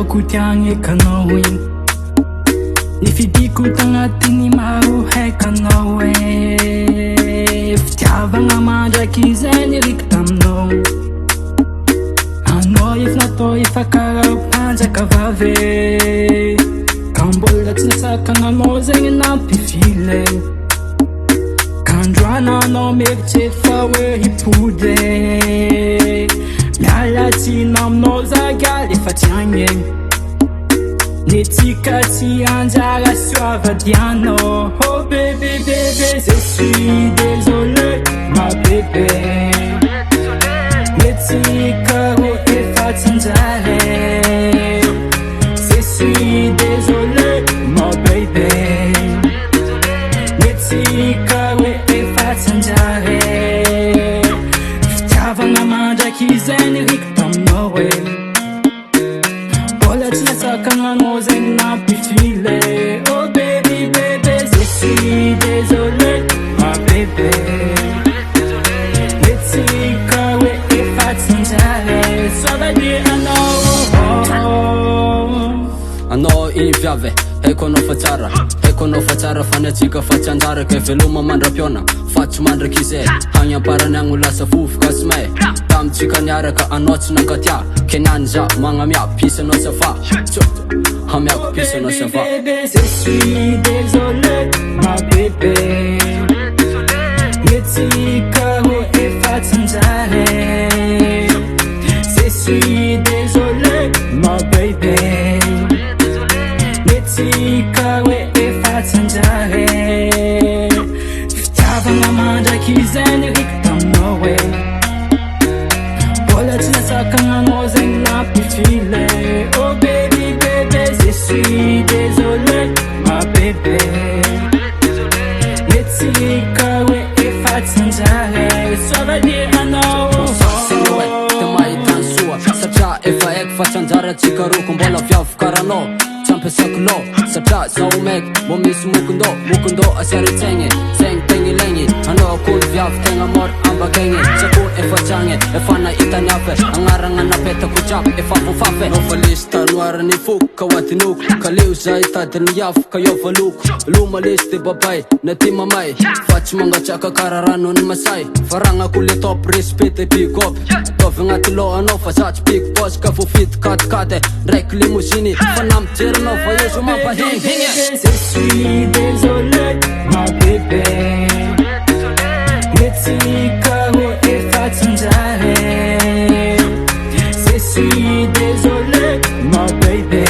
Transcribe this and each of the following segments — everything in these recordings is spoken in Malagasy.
Ataoko tiagny ekanao igny Nifidiko tagnatiny maro haikanao Fitiavagna mandraky zay niriky taminao Anao efa natao efa karaha mpanjaka vavy Ka mbola tsy nasakananao zegny nampifile Kandroana anao mieritrery fa hoe hipody Miala tsiny aminao zagaly efa tiagny Netsika tsy anjara soavadianao Oh bébé bébé je suis désolé ma bébé Netsika ho efa tsinjare Je suis désolé ma bébé Netsika ho efa tsinjare Fitiavagna mandraky zay niriky taminao Mbola tsy nasakananao zegny nampifile Oh baby bébé je suis désolé ma bébé Netsika hoe efa tsinjare Soavadia Anao igny viavy Haiko anao fa tsara Haiko anao fa tsara fa niatsika fa tsy anjara Ke veloma mandram-piona fa tsy mandraky izay Hagny amparany agny ho lasa vovoka sy may Tamitsika niaraka anao tsy nankatia Ke niany za magnamia pisanao safa Hamiako pisanao safa Je suis désolé ma bébé Netsika ho efa tsinjare Je suis désolé ma bébé Netsika hoe efa tsinjare Fitiavagna mandraky zay niriky taminao Mbola tsy nasakananao zegny nampifile Oh baby bébé je suis désolé ma bébé Netsika hoe efa tsinjare Soavadia anao Mahitany soa satria efa haiko fa tsy anjara tsika roko mbola viavy karanao Ampiasako lo satria zaho maiky mbo misy mokondô asiaritsaigny Zegny tegny ilaigny Anao akolo viavy tegna mora ambakegny Tsakolo efa tiagny efa nahitany afe Agnaragna napetako jiaby efa vofafe Nao fa lisy tanoarany foko ka hoatinoko Ka leo za hitadiny iafo ka iova loko Loma lisy de babay na ty mamay Fa tsy mangatsiaka kara rano ny masay Faragnako le top respect pick-up Tovy agnaty lo anao fa za tsy pick boss Ka fofity katikate Ndraiky limousine fa nampijery Je suis désolé ma bébé Netsika ho efa tsinjare Je suis désolé ma bébé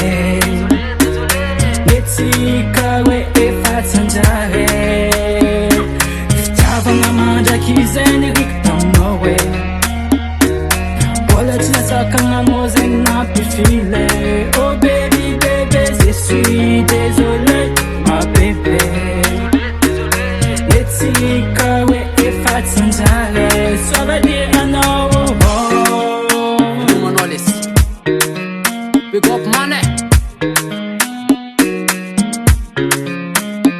Netsika ho efa tsinjare Fitiavagna mandraky zay niriky taminao Mbola tsy nasakananao zegny nampifile Oh baby bébé je suis désolé ma bébé Netsika hoe efa tsinjare Soavadia anao Lumanolis Big up money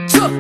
Chup